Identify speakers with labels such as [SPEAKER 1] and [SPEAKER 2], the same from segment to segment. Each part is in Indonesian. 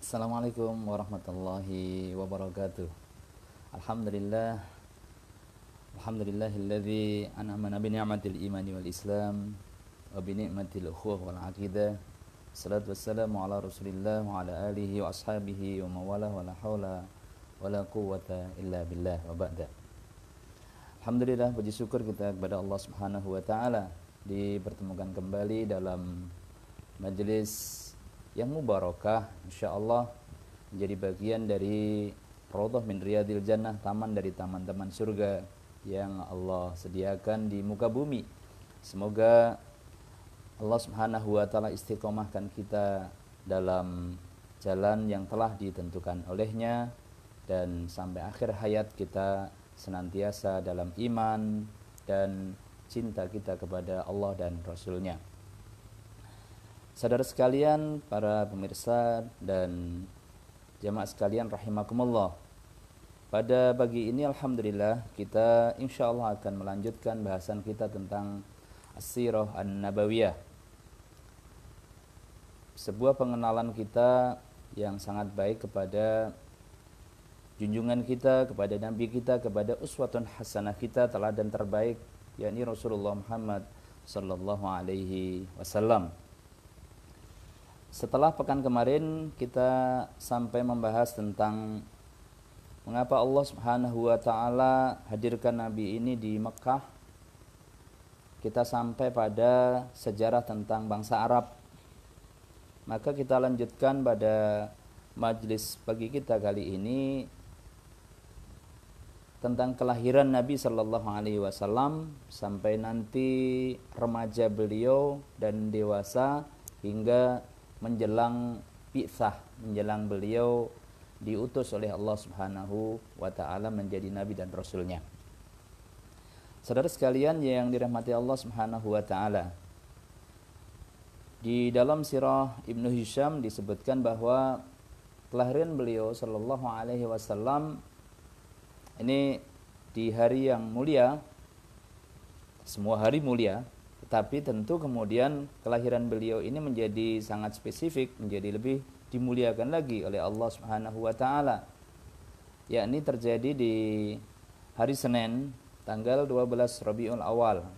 [SPEAKER 1] Assalamualaikum warahmatullahi wabarakatuh. Alhamdulillah, alhamdulillahilladzi an'amana bi ni'matil imani wal islam wa bi ni'matil ukhuwah wal aqidah. Salatu wassalamu ala Rasulillah wa ala alihi wa ashabihi wa mawalah wa la haula wa la quwwata illa billah wa ba'da. Alhamdulillah, puji syukur kita kepada Allah Subhanahu wa taala dipertemukan kembali dalam majelis yang mubarakah, insyaallah menjadi bagian dari Raudhah min Riyadil Jannah, taman dari taman-taman surga yang Allah sediakan di muka bumi. Semoga Allah Subhanahu wa taala istiqomahkan kita dalam jalan yang telah ditentukan olehnya, dan sampai akhir hayat kita senantiasa dalam iman dan cinta kita kepada Allah dan Rasulnya. Saudara sekalian, para pemirsa dan jamaah sekalian rahimakumullah, pada pagi ini alhamdulillah kita insyaallah akan melanjutkan bahasan kita tentang As-Sirah An-Nabawiyah, sebuah pengenalan kita yang sangat baik kepada junjungan kita, kepada Nabi kita, kepada uswatun hasanah kita, teladan terbaik, yakni Rasulullah Muhammad sallallahu alaihi wasallam. Setelah pekan kemarin kita sampai membahas tentang mengapa Allah Subhanahu wa taala hadirkan Nabi ini di Mekah. Kita sampai pada sejarah tentang bangsa Arab. Maka kita lanjutkan pada majlis pagi kita kali ini tentang kelahiran Nabi sallallahu alaihi wasallam sampai nanti remaja beliau dan dewasa hingga menjelang bi'tsah, menjelang beliau diutus oleh Allah Subhanahu wa taala menjadi nabi dan rasulnya. Saudara sekalian yang dirahmati Allah Subhanahu wa taala, di dalam sirah Ibnu Hisham disebutkan bahwa kelahiran beliau sallallahu alaihi wasallam ini di hari yang mulia. Semua hari mulia, tetapi tentu kemudian kelahiran beliau ini menjadi sangat spesifik, menjadi lebih dimuliakan lagi oleh Allah Subhanahu wa taala, yakni terjadi di hari Senin tanggal 12 Rabiul Awal.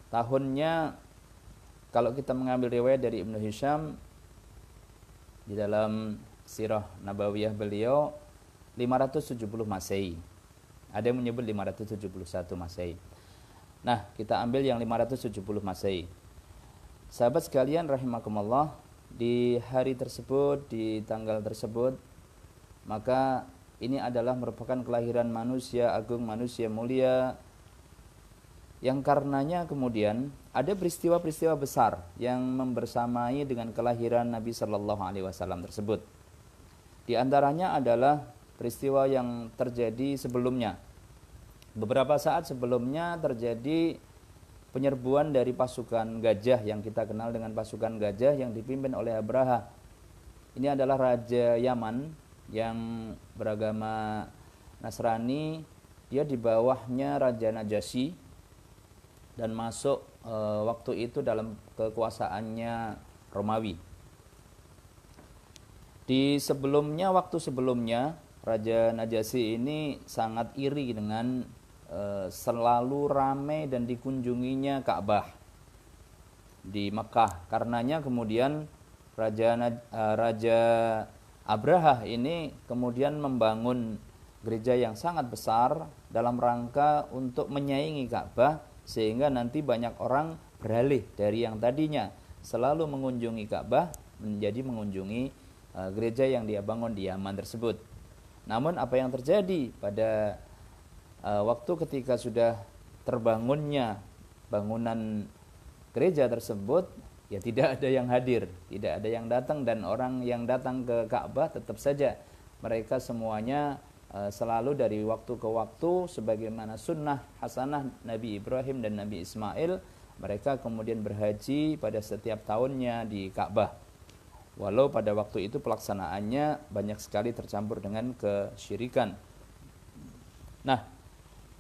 [SPEAKER 1] Tahunnya, kalau kita mengambil riwayat dari Ibnu Hisham di dalam sirah nabawiyah beliau, 570 Masehi. Ada yang menyebut 571 Masehi. Nah, kita ambil yang 570 Masehi. Sahabat sekalian rahimakumullah, di hari tersebut, di tanggal tersebut, maka ini adalah merupakan kelahiran manusia agung, manusia mulia, yang karenanya kemudian ada peristiwa-peristiwa besar yang membersamai dengan kelahiran Nabi sallallahu alaihi wasallam tersebut. Di antaranya adalah peristiwa yang terjadi sebelumnya. Beberapa saat sebelumnya terjadi penyerbuan dari pasukan gajah yang kita kenal dengan pasukan gajah yang dipimpin oleh Abraha. Ini adalah raja Yaman yang beragama Nasrani. Dia di bawahnya Raja Najasyi dan masuk waktu itu dalam kekuasaannya Romawi. Di sebelumnya, waktu sebelumnya, Raja Najasyi ini sangat iri dengan selalu ramai dan dikunjunginya Ka'bah di Mekah. Karenanya kemudian Raja Abraha ini kemudian membangun gereja yang sangat besar dalam rangka untuk menyaingi Ka'bah, sehingga nanti banyak orang beralih dari yang tadinya selalu mengunjungi Ka'bah menjadi mengunjungi gereja yang dia bangun di Yaman tersebut. Namun apa yang terjadi pada waktu ketika sudah terbangunnya bangunan gereja tersebut, ya tidak ada yang hadir, tidak ada yang datang, dan orang yang datang ke Ka'bah tetap saja mereka semuanya selalu dari waktu ke waktu sebagaimana sunnah hasanah Nabi Ibrahim dan Nabi Ismail, mereka kemudian berhaji pada setiap tahunnya di Ka'bah. Walau pada waktu itu pelaksanaannya banyak sekali tercampur dengan kesyirikan. Nah,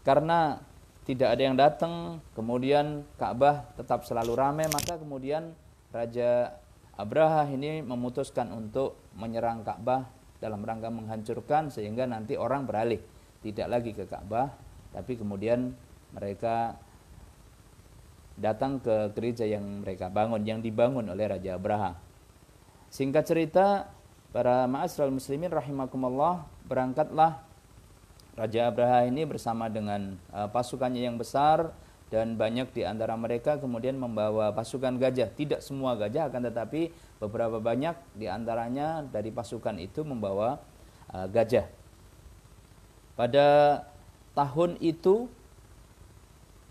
[SPEAKER 1] karena tidak ada yang datang, kemudian Ka'bah tetap selalu ramai, maka kemudian Raja Abraha ini memutuskan untuk menyerang Ka'bah dalam rangka menghancurkan, sehingga nanti orang beralih tidak lagi ke Ka'bah, tapi kemudian mereka datang ke gereja yang mereka bangun, yang dibangun oleh Raja Abraha. Singkat cerita, para ma'asyiral muslimin rahimakumullah, berangkatlah Raja Abraha ini bersama dengan pasukannya yang besar, dan banyak di antara mereka kemudian membawa pasukan gajah. Tidak semua gajah, akan tetapi beberapa banyak di antaranya dari pasukan itu membawa gajah. Pada tahun itu,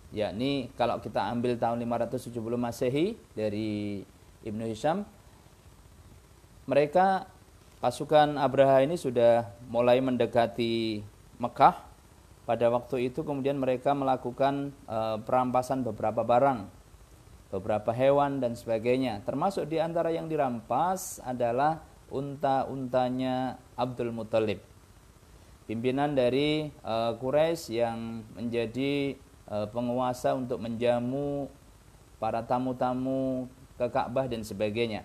[SPEAKER 1] yakni kalau kita ambil tahun 570 Masehi dari Ibnu Hisham, mereka pasukan Abraha ini sudah mulai mendekati Mekah. Pada waktu itu kemudian mereka melakukan perampasan beberapa barang, beberapa hewan dan sebagainya. Termasuk di antara yang dirampas adalah unta-untanya Abdul Muthalib, pimpinan dari Quraisy yang menjadi penguasa untuk menjamu para tamu-tamu ke Ka'bah dan sebagainya.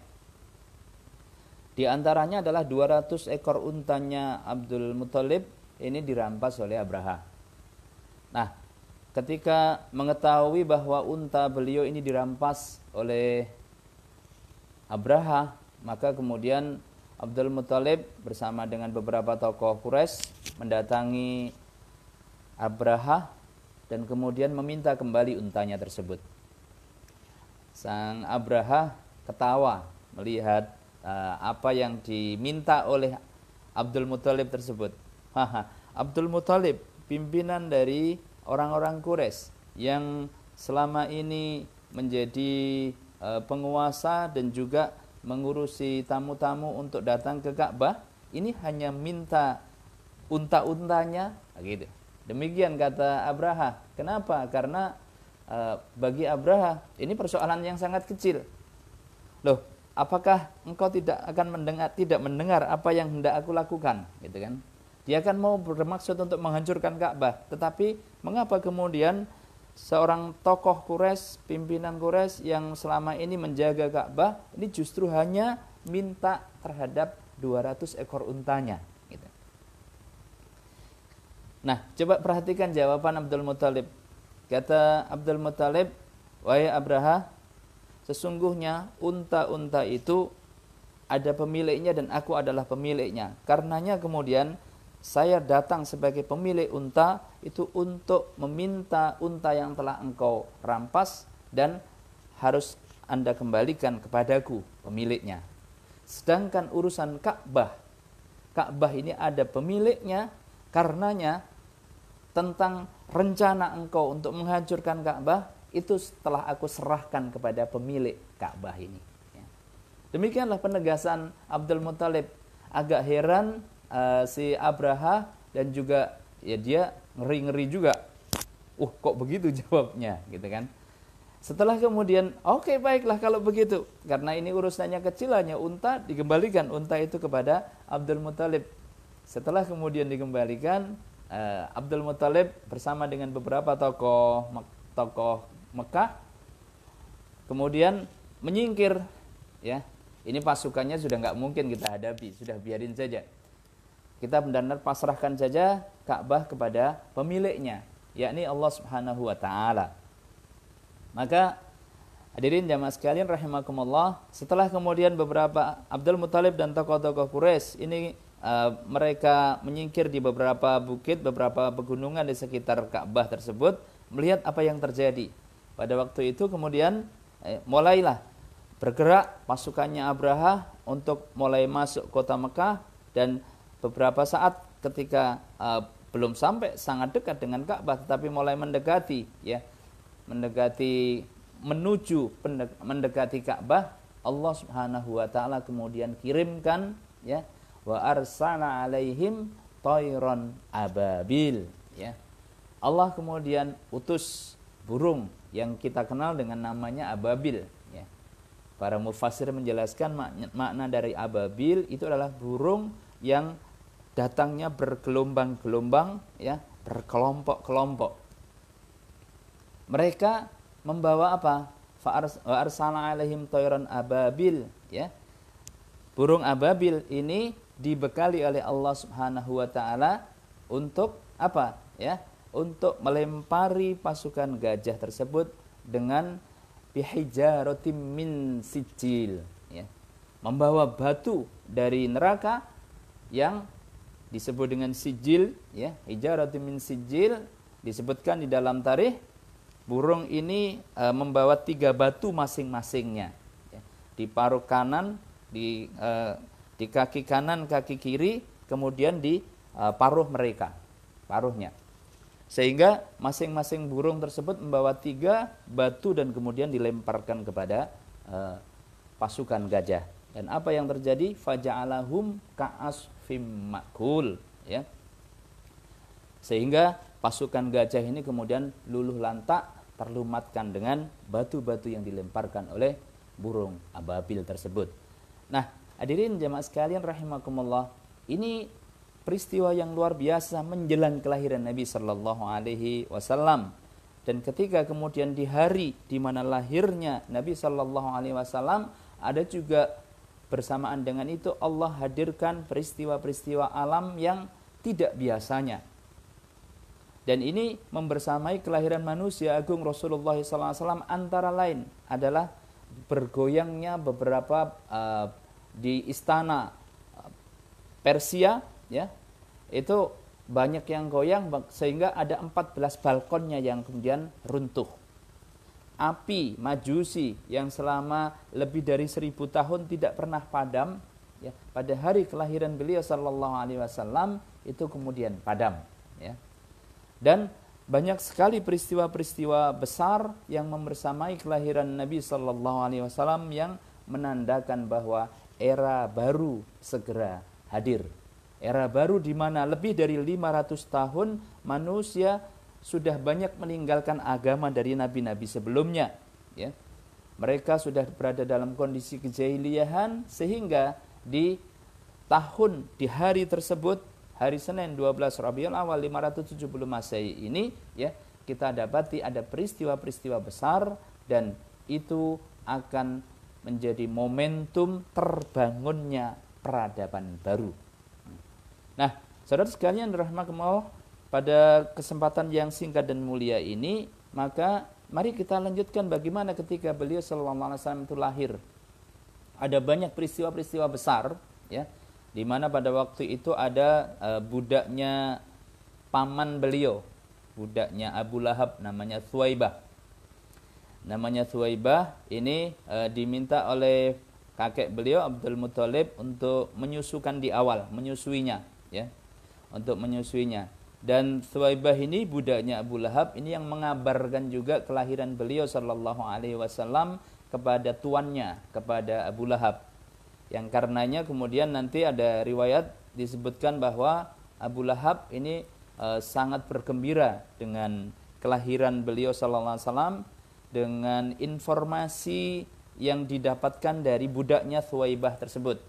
[SPEAKER 1] Di antaranya adalah 200 ekor untanya Abdul Muthalib ini dirampas oleh Abraha. Nah, ketika mengetahui bahwa unta beliau ini dirampas oleh Abraha, maka kemudian Abdul Muthalib bersama dengan beberapa tokoh Quraisy mendatangi Abraha dan kemudian meminta kembali untanya tersebut. Sang Abraha ketawa melihat apa yang diminta oleh Abdul Muthalib tersebut. Abdul Muthalib, pimpinan dari orang-orang Quraisy yang selama ini menjadi penguasa dan juga mengurusi tamu-tamu untuk datang ke Ka'bah, ini hanya minta unta-untanya, gitu. Demikian kata Abraha. Kenapa? Karena bagi Abraha ini persoalan yang sangat kecil. Loh, apakah engkau tidak mendengar apa yang hendak aku lakukan, gitu kan? Dia kan mau bermaksud untuk menghancurkan Ka'bah, tetapi mengapa kemudian seorang tokoh Quraisy, pimpinan Quraisy yang selama ini menjaga Ka'bah, ini justru hanya minta terhadap 200 ekor untanya, gitu. Nah, coba perhatikan jawaban Abdul Muthalib. Kata Abdul Muthalib, wahai Abraha, sesungguhnya unta-unta itu ada pemiliknya dan aku adalah pemiliknya. Karenanya kemudian saya datang sebagai pemilik unta itu untuk meminta unta yang telah engkau rampas dan harus Anda kembalikan kepadaku pemiliknya. Sedangkan urusan Ka'bah ini ada pemiliknya, karenanya tentang rencana engkau untuk menghancurkan Ka'bah itu setelah aku serahkan kepada pemilik Ka'bah ini. Demikianlah penegasan Abdul Muthalib. Agak heran si Abraha dan juga ya dia ngeri-ngeri juga. Kok begitu jawabnya, gitu kan? Setelah kemudian, oke, baiklah kalau begitu. Karena ini urusannya kecil, hanya unta, dikembalikan unta itu kepada Abdul Muthalib. Setelah kemudian dikembalikan, Abdul Muthalib bersama dengan beberapa tokoh Mekah kemudian menyingkir, ya. Ini pasukannya sudah nggak mungkin kita hadapi, sudah biarin saja. Kita benar-benar pasrahkan saja Ka'bah kepada pemiliknya, yakni Allah Subhanahu wa taala. Maka hadirin jamaah sekalian rahimakumullah, setelah kemudian beberapa Abdul Muthalib dan tokoh-tokoh Quraisy ini mereka menyingkir di beberapa bukit, beberapa pegunungan di sekitar Ka'bah tersebut, melihat apa yang terjadi. Pada waktu itu kemudian mulailah bergerak pasukannya Abraha untuk mulai masuk kota Mekah, dan beberapa saat ketika belum sampai sangat dekat dengan Ka'bah tetapi mulai mendekati, ya, mendekati Ka'bah, Allah Subhanahu wa taala kemudian kirimkan, ya, wa arsalna alaihim tayran ababil, ya. Allah kemudian utus burung yang kita kenal dengan namanya ababil, ya. Para mufassir menjelaskan makna dari ababil itu adalah burung yang datangnya bergelombang-gelombang, ya, berkelompok-kelompok. Mereka membawa apa? Wa arsalna alaihim tayran ababil, ya. burung ababil ini dibekali oleh Allah Subhanahu wa taala untuk apa? Ya, untuk melempari pasukan gajah tersebut dengan bihijaratim min sijil, ya. Membawa batu dari neraka yang disebut dengan sijil, ya, hijaratim min sijil. Disebutkan di dalam tarikh burung ini membawa 3 batu masing-masingnya, ya. Di paruh kanan, di kaki kanan, kaki kiri, kemudian di paruh mereka, paruhnya. Sehingga masing-masing burung tersebut membawa 3 batu dan kemudian dilemparkan kepada pasukan gajah. Dan apa yang terjadi? Faja'alahum ka'asfim ma'kul, ya. Sehingga pasukan gajah ini kemudian luluh lantak, terlumatkan dengan batu-batu yang dilemparkan oleh burung ababil tersebut. Nah, hadirin jamaah sekalian rahimakumullah, ini peristiwa yang luar biasa menjelang kelahiran Nabi Sallallahu Alaihi Wasallam. Dan ketika kemudian di hari di mana lahirnya Nabi Sallallahu Alaihi Wasallam, ada juga bersamaan dengan itu Allah hadirkan peristiwa-peristiwa alam yang tidak biasanya. Dan ini membersamai kelahiran manusia agung Rasulullah SAW, antara lain adalah bergoyangnya beberapa di istana Persia, ya, itu banyak yang goyang sehingga ada 14 balkonnya yang kemudian runtuh. Api Majusi yang selama lebih dari 1000 tahun tidak pernah padam, ya, pada hari kelahiran beliau Sallallahu Alaihi Wasallam itu kemudian padam, ya. Dan banyak sekali peristiwa-peristiwa besar yang membersamai kelahiran Nabi Sallallahu Alaihi Wasallam yang menandakan bahwa era baru segera hadir. Era baru di mana lebih dari 500 tahun manusia sudah banyak meninggalkan agama dari nabi-nabi sebelumnya, ya. Mereka sudah berada dalam kondisi kejahiliahan sehingga di hari tersebut, hari Senin 12 Rabiul Awal 570 Masehi ini, ya, kita dapati ada peristiwa-peristiwa besar dan itu akan menjadi momentum terbangunnya peradaban baru. Nah, saudara sekalian rahimakumullah, pada kesempatan yang singkat dan mulia ini, maka mari kita lanjutkan bagaimana ketika beliau sallallahu alaihi wasallam itu lahir. Ada banyak peristiwa-peristiwa besar, ya, di mana pada waktu itu ada budaknya paman beliau, budaknya Abu Lahab, namanya Thuwaibah. Namanya Thuwaibah ini diminta oleh kakek beliau Abdul Muthalib untuk menyusukan di awal, menyusuinya, ya, untuk menyusuinya. Dan Thuwaibah ini budaknya Abu Lahab ini yang mengabarkan juga kelahiran beliau sallallahu alaihi wasallam kepada tuannya, kepada Abu Lahab. Yang karenanya kemudian nanti ada riwayat disebutkan bahwa Abu Lahab ini sangat bergembira dengan kelahiran beliau sallallahu alaihi wasallam dengan informasi yang didapatkan dari budaknya Thuwaibah tersebut.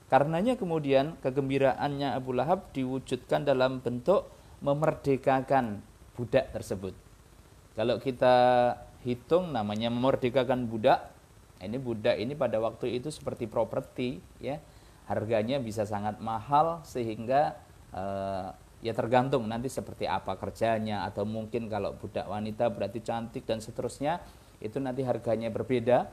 [SPEAKER 1] Karenanya kemudian kegembiraannya Abu Lahab diwujudkan dalam bentuk memerdekakan budak tersebut. Kalau kita hitung namanya memerdekakan budak, ini budak ini pada waktu itu seperti properti, ya, harganya bisa sangat mahal sehingga ya tergantung nanti seperti apa kerjanya, atau mungkin kalau budak wanita berarti cantik dan seterusnya, itu nanti harganya berbeda,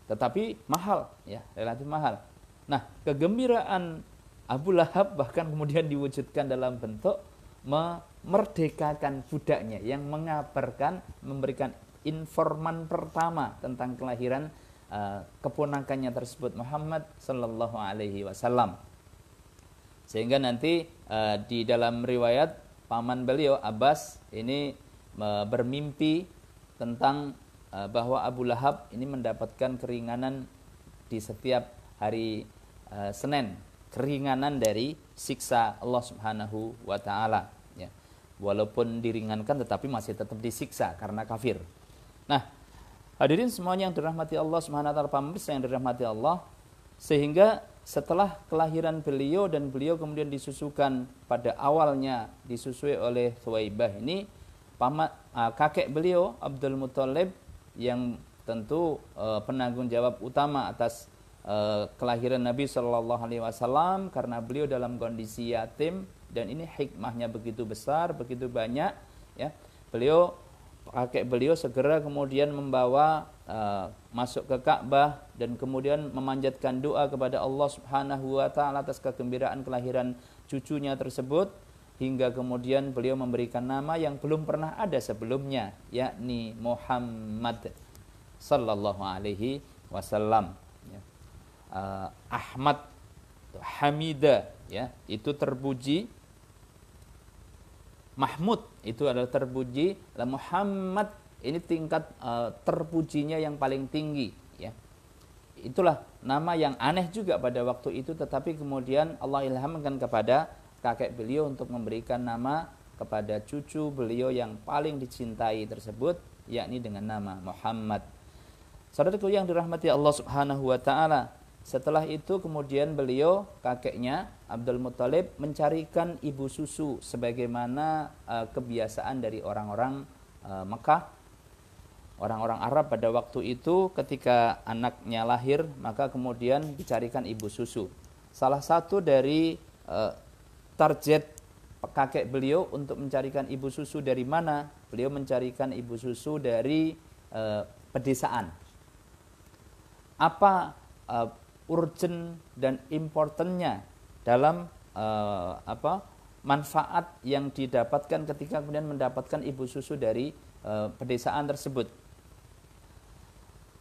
[SPEAKER 1] tetapi mahal, ya, relatif mahal. Nah, kegembiraan Abu Lahab bahkan kemudian diwujudkan dalam bentuk memerdekakan budaknya yang mengabarkan, memberikan informan pertama tentang kelahiran keponakannya tersebut, Muhammad sallallahu alaihi wasallam. Sehingga nanti di dalam riwayat paman beliau Abbas ini bermimpi tentang bahwa Abu Lahab ini mendapatkan keringanan di setiap hari Senin, keringanan dari siksa Allah Subhanahu wa taala, ya. Walaupun diringankan tetapi masih tetap disiksa karena kafir. Nah, hadirin semuanya yang dirahmati Allah Subhanahu wa taala, pemirsa yang dirahmati Allah, sehingga setelah kelahiran beliau dan beliau kemudian disusukan, pada awalnya disusui oleh Thuwaibah ini, kakek beliau Abdul Muthalib yang tentu penanggung jawab utama atas kelahiran Nabi Shallallahu Alaihi Wasallam karena beliau dalam kondisi yatim, dan ini hikmahnya begitu besar, begitu banyak, ya. Kakek beliau segera kemudian membawa masuk ke Ka'bah dan kemudian memanjatkan doa kepada Allah Subhanahu wa taala atas kegembiraan kelahiran cucunya tersebut, hingga kemudian beliau memberikan nama yang belum pernah ada sebelumnya, yakni Muhammad sallallahu alaihi wasallam. Ahmad, Hamida, ya, itu terpuji. Mahmud itu adalah terpuji. Muhammad ini tingkat terpujinya yang paling tinggi, ya. Itulah nama yang aneh juga pada waktu itu, tetapi kemudian Allah ilhamkan kepada kakek beliau untuk memberikan nama kepada cucu beliau yang paling dicintai tersebut, yakni dengan nama Muhammad. Saudaraku yang dirahmati Allah Subhanahu wa taala, setelah itu kemudian beliau, kakeknya Abdul Muthalib, mencarikan ibu susu sebagaimana kebiasaan dari orang-orang Mekah, orang-orang Arab pada waktu itu. Ketika anaknya lahir, maka kemudian dicarikan ibu susu. Salah satu dari target kakek beliau untuk mencarikan ibu susu dari mana? Beliau mencarikan ibu susu dari pedesaan. Apa urgent dan importantnya dalam manfaat yang didapatkan ketika kemudian mendapatkan ibu susu dari pedesaan tersebut?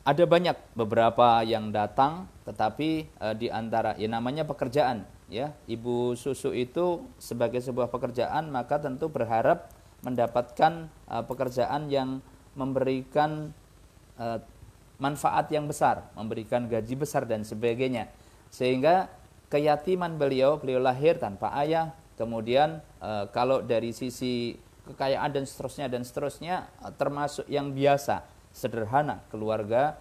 [SPEAKER 1] Ada banyak beberapa yang datang, tetapi di antara, ya namanya pekerjaan, ya, ibu susu itu sebagai sebuah pekerjaan, maka tentu berharap mendapatkan pekerjaan yang memberikan manfaat yang besar, memberikan gaji besar dan sebagainya. Sehingga keyatiman beliau lahir tanpa ayah, kemudian kalau dari sisi kekayaan dan seterusnya termasuk yang biasa, sederhana, keluarga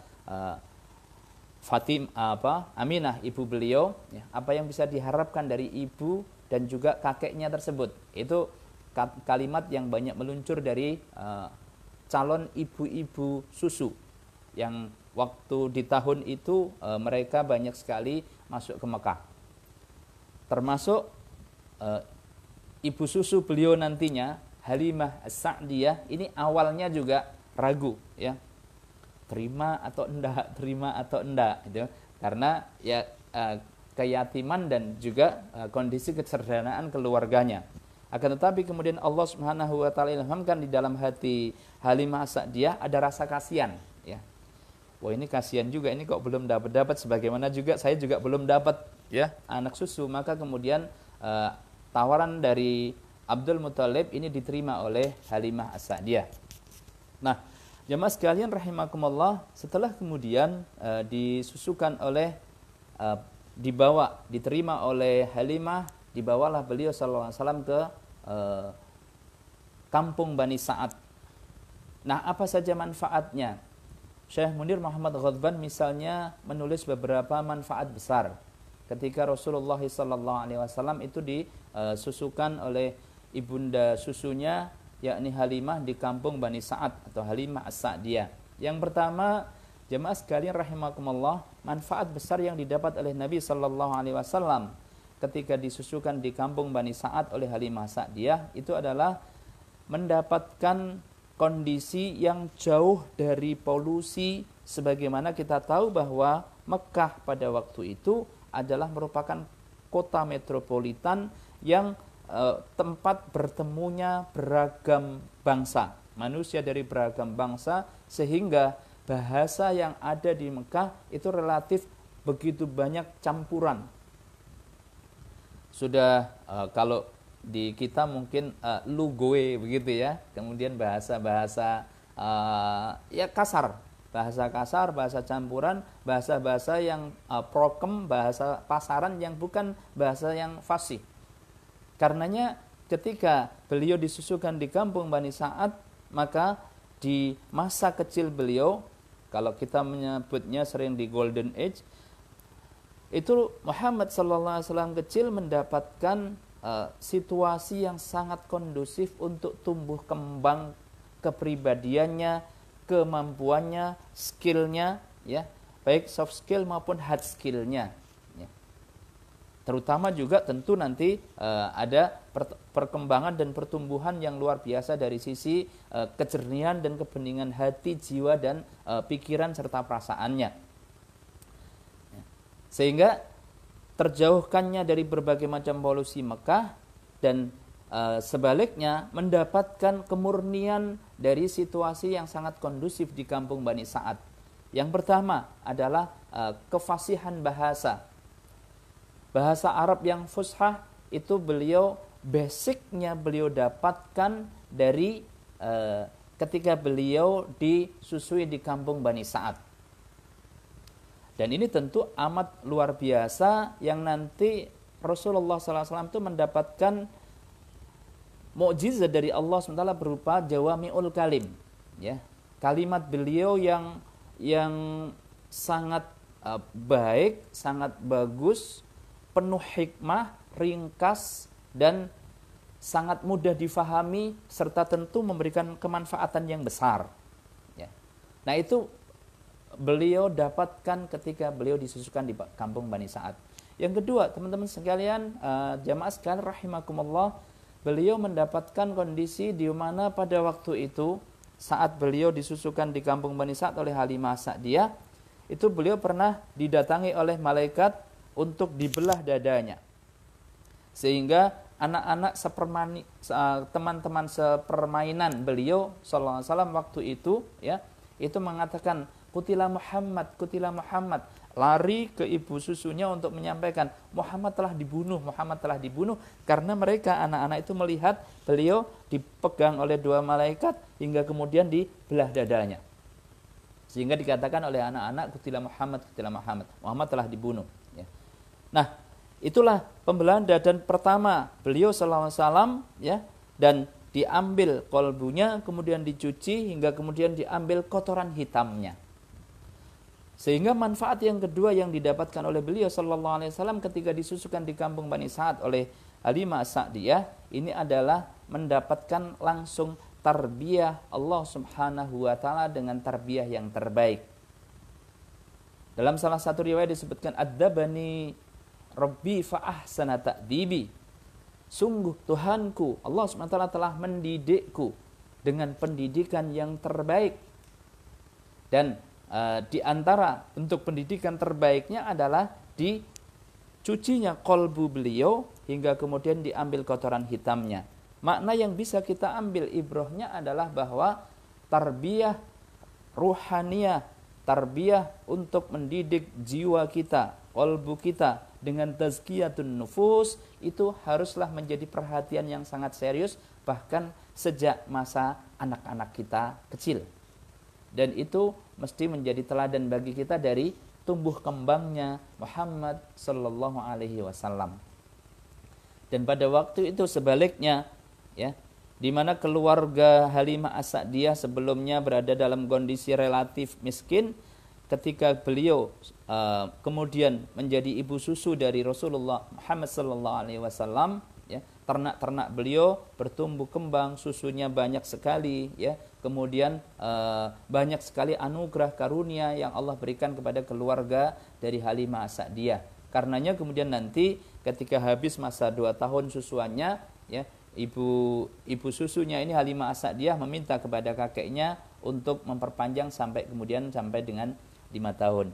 [SPEAKER 1] Aminah ibu beliau, ya, apa yang bisa diharapkan dari ibu dan juga kakeknya tersebut. Itu kalimat yang banyak meluncur dari calon ibu-ibu susu yang waktu di tahun itu mereka banyak sekali masuk ke Mekah. Termasuk ibu susu beliau nantinya, Halimah As-Sa'diyah, ini awalnya juga ragu, ya, terima atau enggak gitu. Karena ya keyatiman dan juga kondisi kesederhanaan keluarganya. Akan tetapi kemudian Allah Subhanahu wa taala ilhamkan di dalam hati Halimah As-Sa'diyah ada rasa kasihan, ya. Wah, ini kasihan juga, ini kok belum dapat sebagaimana juga saya juga belum dapat, ya, anak susu. Maka kemudian tawaran dari Abdul Muthalib ini diterima oleh Halimah As-Sa'diyah. Nah, jemaah sekalian rahimakumullah, setelah kemudian disusukan oleh diterima oleh Halimah, dibawalah beliau sallallahu alaihi wasallam ke kampung Bani Sa'ad. Nah, apa saja manfaatnya? Syekh Munir Muhammad Ghadban misalnya menulis beberapa manfaat besar ketika Rasulullah SAW itu disusukan oleh ibunda susunya, yakni Halimah, di kampung Bani Sa'ad atau Halimah As-Sa'diyah. Yang pertama, jemaah sekalian rahimakumullah, manfaat besar yang didapat oleh Nabi SAW ketika disusukan di kampung Bani Sa'ad oleh Halimah As-Sa'diyah itu adalah mendapatkan kondisi yang jauh dari polusi, sebagaimana kita tahu bahwa Mekah pada waktu itu adalah merupakan kota metropolitan yang tempat bertemunya beragam bangsa, manusia dari beragam bangsa, sehingga bahasa yang ada di Mekah itu relatif begitu banyak campuran. Sudah kalau di kita mungkin lugoe begitu, ya, kemudian bahasa-bahasa ya kasar, bahasa campuran, bahasa-bahasa yang prokem, bahasa pasaran yang bukan bahasa yang fasih. Karenanya ketika beliau disusukan di kampung Bani Sa'ad, maka di masa kecil beliau, kalau kita menyebutnya sering di Golden Age, itu Muhammad sallallahu alaihi wasallam kecil mendapatkan situasi yang sangat kondusif untuk tumbuh kembang kepribadiannya, kemampuannya, skillnya, ya, baik soft skill maupun hard skillnya. Ya. Terutama juga tentu nanti ada perkembangan dan pertumbuhan yang luar biasa dari sisi kejernihan dan kebeningan hati, jiwa dan pikiran serta perasaannya. Ya. Sehingga terjauhkannya dari berbagai macam polusi Mekah dan sebaliknya mendapatkan kemurnian dari situasi yang sangat kondusif di kampung Bani Sa'ad. Yang pertama adalah kefasihan bahasa. Bahasa Arab yang fushah itu basicnya beliau dapatkan dari ketika beliau disusui di kampung Bani Sa'ad. Dan ini tentu amat luar biasa yang nanti Rasulullah SAW itu mendapatkan mukjizat dari Allah SWT berupa jawami'ul kalim, ya, kalimat beliau yang sangat baik, sangat bagus, penuh hikmah, ringkas dan sangat mudah difahami serta tentu memberikan kemanfaatan yang besar. Ya. Nah itu beliau dapatkan ketika beliau disusukan di kampung Bani Sa'ad. Yang kedua, teman-teman sekalian, jamaah sekalian rahimakumullah, beliau mendapatkan kondisi di mana pada waktu itu saat beliau disusukan di kampung Bani Sa'ad oleh Halimah Sa'diyah, itu beliau pernah didatangi oleh malaikat untuk dibelah dadanya. Sehingga anak-anak teman-teman sepermainan beliau sallallahu alaihi wasallam waktu itu, ya, itu mengatakan kutila Muhammad, lari ke ibu susunya untuk menyampaikan Muhammad telah dibunuh, karena mereka anak-anak itu melihat beliau dipegang oleh dua malaikat hingga kemudian dibelah dadanya, sehingga dikatakan oleh anak-anak kutila Muhammad telah dibunuh, ya. Nah itulah pembelahan dada pertama beliau sallallahu alaihi wasallam, ya, dan diambil kolbunya kemudian dicuci hingga kemudian diambil kotoran hitamnya. Sehingga manfaat yang kedua yang didapatkan oleh beliau sallallahu alaihi wasallam ketika disusukan di kampung Bani Sa'ad oleh Halimah Sa'diyah ini adalah mendapatkan langsung tarbiyah Allah Subhanahu wa taala dengan tarbiyah yang terbaik. Dalam salah satu riwayat disebutkan adzabani rabbi fa ahsana ta'dibi. Sungguh Tuhanku Allah Subhanahu wa taala telah mendidikku dengan pendidikan yang terbaik. Dan di antara bentuk pendidikan terbaiknya adalah dicucinya kolbu beliau hingga kemudian diambil kotoran hitamnya. Makna yang bisa kita ambil ibrohnya adalah bahwa tarbiyah ruhaniyah, tarbiyah untuk mendidik jiwa kita, kolbu kita dengan tazkiyatun nufus itu haruslah menjadi perhatian yang sangat serius bahkan sejak masa anak-anak kita kecil. Dan itu mesti menjadi teladan bagi kita dari tumbuh kembangnya Muhammad sallallahu alaihi wasallam. Dan pada waktu itu sebaliknya, ya, di mana keluarga Halimah As-Sa'diyah sebelumnya berada dalam kondisi relatif miskin, ketika beliau kemudian menjadi ibu susu dari Rasulullah Muhammad sallallahu alaihi wasallam, ya, ternak-ternak beliau bertumbuh kembang, susunya banyak sekali, ya. Kemudian banyak sekali anugerah karunia yang Allah berikan kepada keluarga dari Halimah As-Sa'diyah. Karenanya kemudian nanti ketika habis masa 2 tahun susuannya, ya, ibu susunya ini Halimah As-Sa'diyah meminta kepada kakeknya untuk memperpanjang sampai dengan 5 tahun.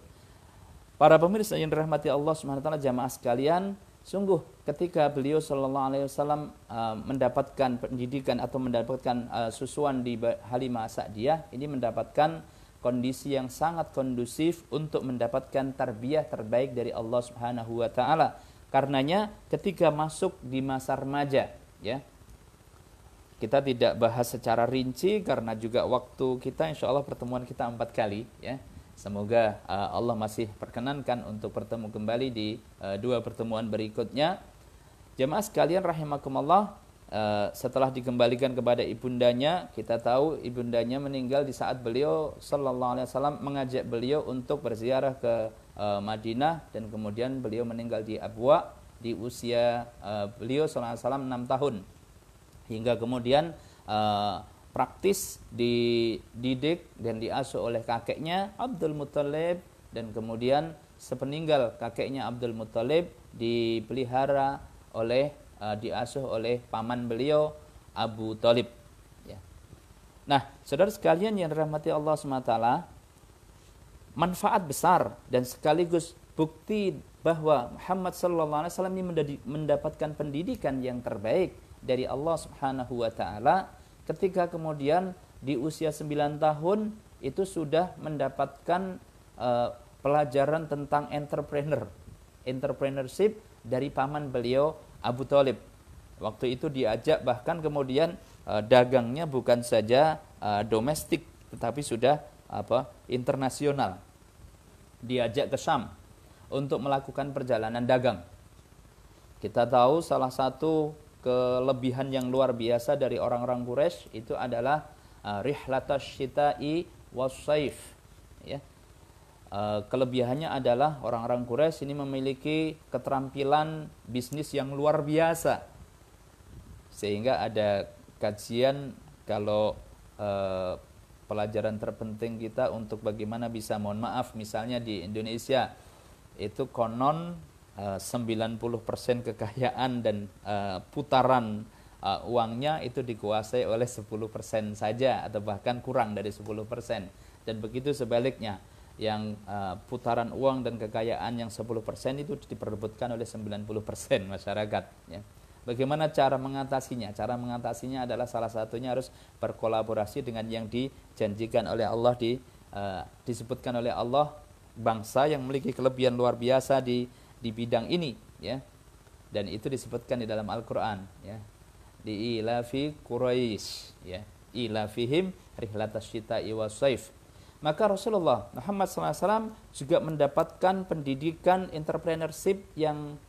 [SPEAKER 1] Para pemirsa yang dirahmati Allah Subhanahu wa taala, jamaah sekalian, sungguh ketika beliau sallallahu alaihi wasallam mendapatkan pendidikan atau mendapatkan susuan di Halimah Sa'diyah, ini mendapatkan kondisi yang sangat kondusif untuk mendapatkan tarbiyah terbaik dari Allah Subhanahu wa taala. Karenanya ketika masuk di masa remaja, ya, kita tidak bahas secara rinci karena juga waktu kita insyaallah pertemuan kita 4 kali, ya. Semoga Allah masih perkenankan untuk bertemu kembali di 2 pertemuan berikutnya. Jemaah sekalian rahimakumullah, setelah dikembalikan kepada ibundanya, kita tahu ibundanya meninggal di saat beliau sallallahu alaihi wasallam mengajak beliau untuk berziarah ke Madinah, dan kemudian beliau meninggal di Abwa di usia beliau sallallahu alaihi wasallam 6 tahun. Hingga kemudian praktis dididik dan diasuh oleh kakeknya Abdul Muthalib dan kemudian sepeninggal kakeknya Abdul Muthalib dipelihara oleh diasuh oleh paman beliau Abu Thalib. Ya. Nah, saudara sekalian yang dirahmati Allah SWT, manfaat besar dan sekaligus bukti bahwa Muhammad SAW ini mendapatkan pendidikan yang terbaik dari Allah Subhanahu wa taala ketika kemudian di usia 9 tahun itu sudah mendapatkan pelajaran tentang entrepreneurship dari paman beliau Abu Thalib. Waktu itu diajak bahkan kemudian dagangnya bukan saja domestik tetapi sudah internasional. Diajak ke Syam untuk melakukan perjalanan dagang. Kita tahu salah satu kelebihan yang luar biasa dari orang-orang Quraisy itu adalah rihlatash syita'i was-saif. Ya. Kelebihannya adalah orang-orang Quraisy ini memiliki keterampilan bisnis yang luar biasa. Sehingga ada kajian kalau pelajaran terpenting kita untuk bagaimana bisa, mohon maaf, misalnya di Indonesia itu konon 90% kekayaan dan putaran uangnya itu dikuasai oleh 10% saja atau bahkan kurang dari 10%. Dan begitu sebaliknya, yang putaran uang dan kekayaan yang 10% itu diperebutkan oleh 90% masyarakat. Ya. Bagaimana cara mengatasinya? Cara mengatasinya adalah salah satunya harus berkolaborasi dengan yang dijanjikan oleh Allah, disebutkan oleh Allah bangsa yang memiliki kelebihan luar biasa di bidang ini, ya. Dan itu disebutkan di dalam Al-Qur'an, ya. Di ilafi Quraisy, ya. Ilafihim rihlatash syita'i was-saif. Maka Rasulullah Muhammad SAW juga mendapatkan pendidikan entrepreneurship yang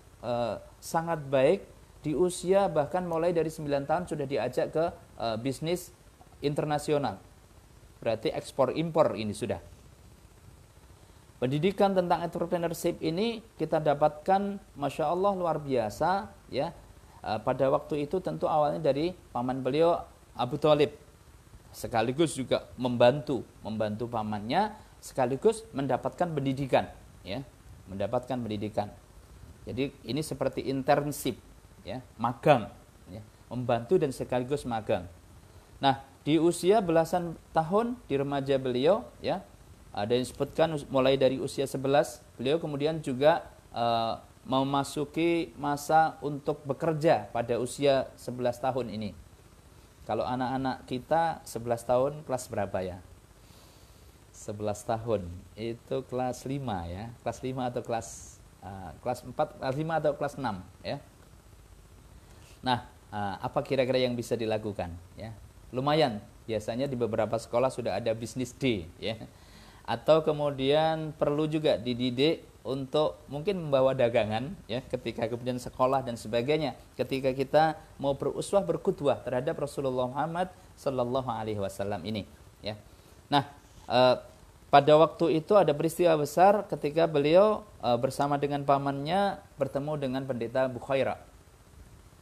[SPEAKER 1] sangat baik. Di usia bahkan mulai dari 9 tahun sudah diajak ke bisnis internasional. Berarti ekspor impor ini sudah. Pendidikan tentang entrepreneurship ini kita dapatkan, Masya Allah, luar biasa, ya. Pada waktu itu tentu awalnya dari paman beliau Abu Thalib, sekaligus juga membantu pamannya, sekaligus mendapatkan pendidikan, ya, mendapatkan pendidikan. Jadi ini seperti internship, ya, magang, ya, membantu dan sekaligus magang. Nah, di usia belasan tahun, di remaja beliau, ya, ada yang disebutkan mulai dari usia 11, beliau kemudian juga memasuki masa untuk bekerja pada usia 11 tahun ini. Kalau anak-anak kita 11 tahun kelas berapa ya? 11 tahun itu kelas 5, ya. Kelas 5 atau kelas 4, kelas 5 atau kelas 6, ya. Nah, apa kira-kira yang bisa dilakukan, ya? Lumayan, biasanya di beberapa sekolah sudah ada business day, ya. Atau kemudian perlu juga dididik untuk mungkin membawa dagangan, ya, ketika kemudian sekolah dan sebagainya, ketika kita mau beruswah, berkudwah terhadap Rasulullah Muhammad sallallahu alaihi wasallam ini, ya. Nah, pada waktu itu ada peristiwa besar ketika beliau bersama dengan pamannya bertemu dengan pendeta Bukhaira.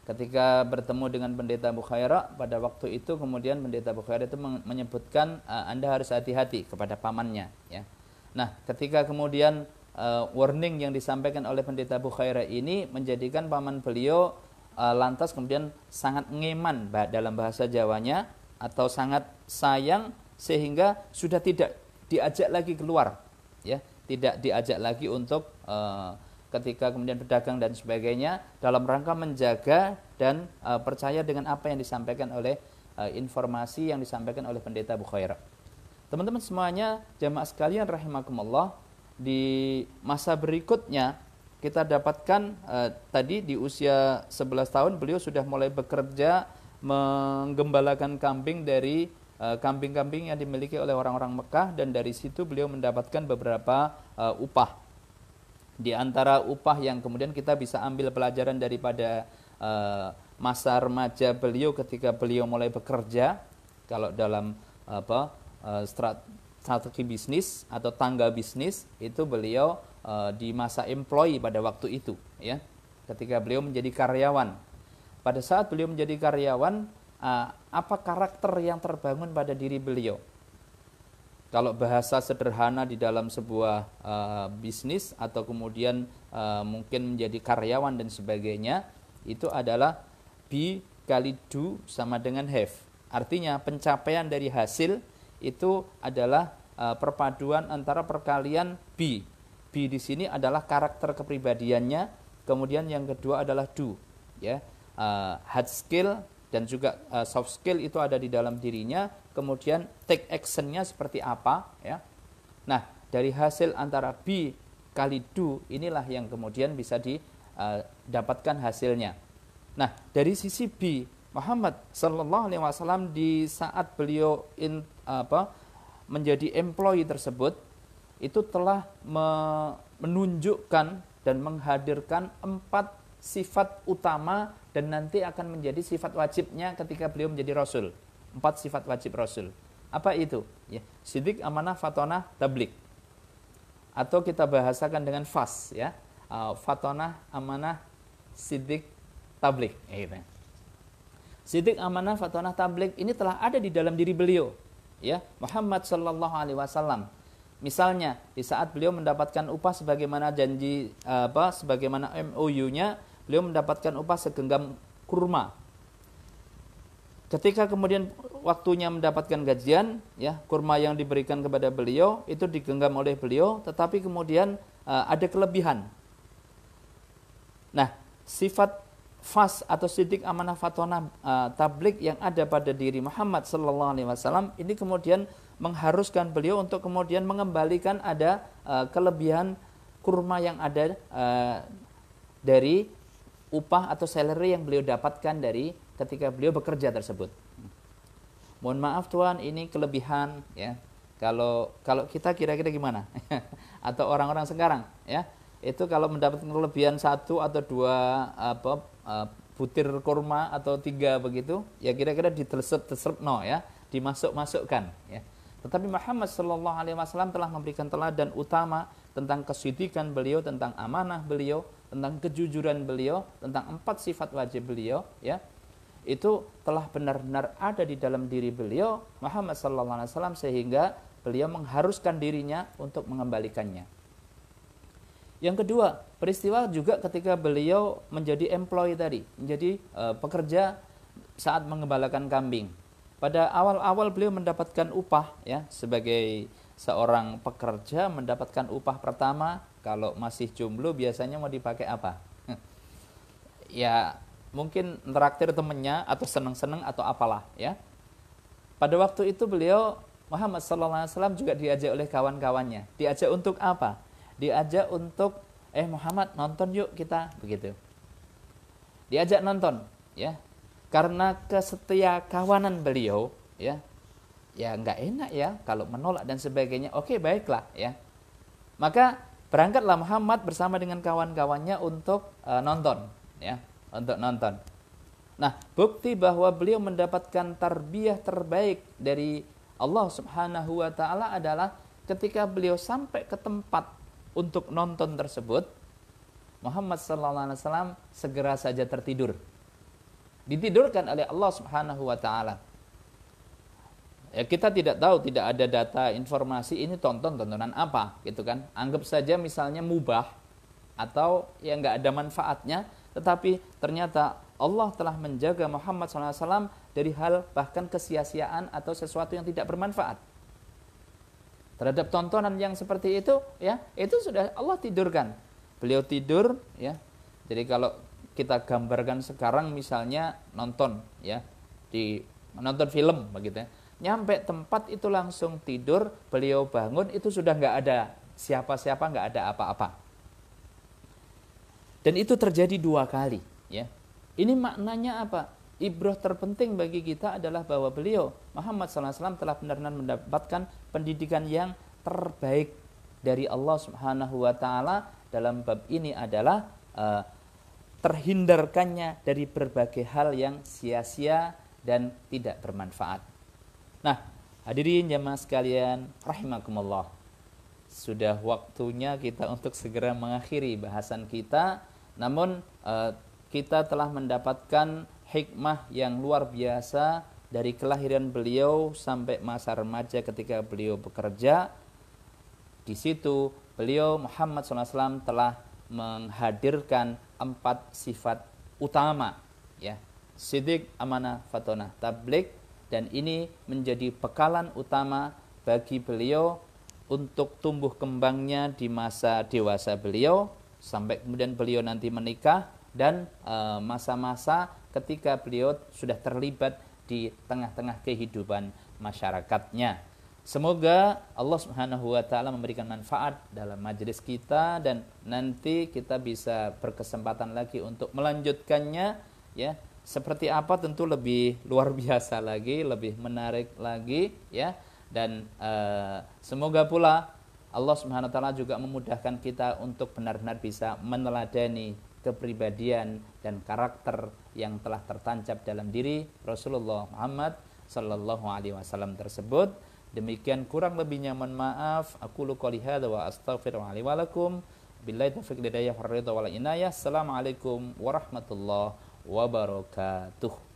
[SPEAKER 1] Ketika bertemu dengan pendeta Bukhaira, pada waktu itu kemudian pendeta Bukhaira itu menyebutkan Anda harus hati-hati kepada pamannya, ya. Nah, ketika kemudian warning yang disampaikan oleh pendeta Bukhaira ini menjadikan paman beliau lantas kemudian sangat ngeman dalam bahasa Jawanya, atau sangat sayang, sehingga sudah tidak diajak lagi keluar, ya, tidak diajak lagi untuk ketika kemudian berdagang dan sebagainya, dalam rangka menjaga dan percaya dengan apa yang disampaikan oleh informasi yang disampaikan oleh pendeta Bukhaira. Teman-teman semuanya, jamaah sekalian rahimakumullah, di masa berikutnya kita dapatkan tadi di usia 11 tahun beliau sudah mulai bekerja menggembalakan kambing dari kambing-kambing yang dimiliki oleh orang-orang Mekah, dan dari situ beliau mendapatkan beberapa upah. Di antara upah yang kemudian kita bisa ambil pelajaran daripada masa remaja beliau ketika beliau mulai bekerja, kalau dalam strategi bisnis atau tangga bisnis itu beliau di masa employee pada waktu itu, ya, ketika beliau menjadi karyawan. Pada saat beliau menjadi karyawan, apa karakter yang terbangun pada diri beliau? kalau bahasa sederhana di dalam sebuah bisnis atau kemudian mungkin menjadi karyawan dan sebagainya, itu adalah be kali do sama dengan have. Artinya pencapaian dari hasil itu adalah perpaduan antara perkalian be. Be di sini adalah karakter kepribadiannya, kemudian yang kedua adalah do, ya. Hard skill dan juga soft skill itu ada di dalam dirinya, kemudian take actionnya seperti apa, ya. Nah, dari hasil antara be kali do inilah yang kemudian bisa didapatkan hasilnya. Nah, dari sisi be, Muhammad sallallahu alaihi wasallam di saat beliau menjadi employee tersebut itu telah menunjukkan dan menghadirkan 4 sifat utama dan nanti akan menjadi sifat wajibnya ketika beliau menjadi Rasul. 4 sifat wajib Rasul. Apa itu? Ya, sidik, amanah, fatonah, tablik. Atau kita bahasakan dengan fas, ya. Fatonah, amanah, sidik, tablik. Gitu. Sidik, amanah, fatonah, tablik ini telah ada di dalam diri beliau, ya, Muhammad sallallahu alaihi wasallam. Misalnya di saat beliau mendapatkan upah sebagaimana janji sebagaimana MOU-nya, beliau mendapatkan upah segenggam kurma. Ketika kemudian waktunya mendapatkan gajian, ya, kurma yang diberikan kepada beliau itu digenggam oleh beliau, tetapi kemudian ada kelebihan. Nah, sifat fas atau sidik, amanah, fatonah, tablik yang ada pada diri Muhammad sallallahu alaihi wasallam ini kemudian mengharuskan beliau untuk kemudian mengembalikan ada kelebihan kurma yang ada dari upah atau salary yang beliau dapatkan dari ketika beliau bekerja tersebut. Mohon maaf Tuan, ini kelebihan, ya. Kalau kita kira-kira gimana? Atau orang-orang sekarang, ya. Itu kalau mendapatkan kelebihan 1 atau 2 butir kurma atau 3 begitu, ya kira-kira ditelesep-telesep ya, dimasuk-masukkan, ya. Tetapi Muhammad sallallahu alaihi wasallam telah memberikan teladan utama tentang kesudikan beliau, tentang amanah beliau, tentang kejujuran beliau, tentang 4 sifat wajib beliau, ya. Itu telah benar-benar ada di dalam diri beliau Muhammad sallallahu alaihi wasallam sehingga beliau mengharuskan dirinya untuk mengembalikannya. Yang kedua, peristiwa juga ketika beliau menjadi employee tadi, menjadi pekerja saat mengembalakan kambing. Pada awal-awal beliau mendapatkan upah, ya, sebagai seorang pekerja mendapatkan upah pertama, kalau masih jomblo biasanya mau dipakai apa? Ya, mungkin traktir temennya atau seneng-seneng atau apalah, ya. Pada waktu itu beliau Muhammad sallallahu alaihi wasallam juga diajak oleh kawan-kawannya. Diajak untuk apa? Diajak untuk Muhammad nonton yuk kita, begitu. Diajak nonton, ya. Karena kesetia kawanan beliau, ya nggak enak ya kalau menolak dan sebagainya. Oke, baiklah, ya. Maka berangkatlah Muhammad bersama dengan kawan-kawannya untuk nonton, ya, untuk nonton. Nah, bukti bahwa beliau mendapatkan tarbiyah terbaik dari Allah Subhanahu wa taala adalah ketika beliau sampai ke tempat untuk nonton tersebut, Muhammad sallallahu alaihi wasallam segera saja tertidur. Ditidurkan oleh Allah Subhanahu wa taala. Ya, kita tidak tahu, tidak ada data informasi ini tontonan apa, gitu kan. Anggap saja misalnya mubah atau ya enggak ada manfaatnya, tetapi ternyata Allah telah menjaga Muhammad SAW dari hal bahkan kesia-siaan atau sesuatu yang tidak bermanfaat. Terhadap tontonan yang seperti itu, ya, itu sudah Allah tidurkan. Beliau tidur, ya. Jadi kalau kita gambarkan sekarang misalnya nonton, ya, nonton film begitu, ya. Nyampe tempat itu langsung tidur, beliau bangun itu sudah nggak ada siapa-siapa, nggak ada apa-apa. Dan itu terjadi 2 kali, ya. Ini maknanya apa? Ibrah terpenting bagi kita adalah bahwa beliau Muhammad SAW telah benar-benar mendapatkan pendidikan yang terbaik dari Allah Subhanahu wa taala dalam bab ini adalah terhindarkannya dari berbagai hal yang sia-sia dan tidak bermanfaat. Nah, hadirin jamaah sekalian rahimakumullah. Sudah waktunya kita untuk segera mengakhiri bahasan kita. Namun kita telah mendapatkan hikmah yang luar biasa dari kelahiran beliau sampai masa remaja ketika beliau bekerja. Di situ beliau Muhammad SAW telah menghadirkan 4 sifat utama, ya, sidik, amanah, fatonah, tabligh, dan ini menjadi bekalan utama bagi beliau untuk tumbuh kembangnya di masa dewasa beliau sampai kemudian beliau nanti menikah dan masa-masa ketika beliau sudah terlibat di tengah-tengah kehidupan masyarakatnya. Semoga Allah Subhanahu wa taala memberikan manfaat dalam majelis kita dan nanti kita bisa berkesempatan lagi untuk melanjutkannya, ya. Seperti apa tentu lebih luar biasa lagi, lebih menarik lagi, ya. Dan semoga pula Allah Subhanahu wa taala juga memudahkan kita untuk benar-benar bisa meneladani kepribadian dan karakter yang telah tertancap dalam diri Rasulullah Muhammad sallallahu alaihi wasallam tersebut. Demikian, kurang lebihnya mohon maaf. Aku qouli hadza wa astaghfirullahi wa lakum. Billahi taufiq hidayah wal ridha wal inayah. Assalamualaikum warahmatullahi wabarakatuh.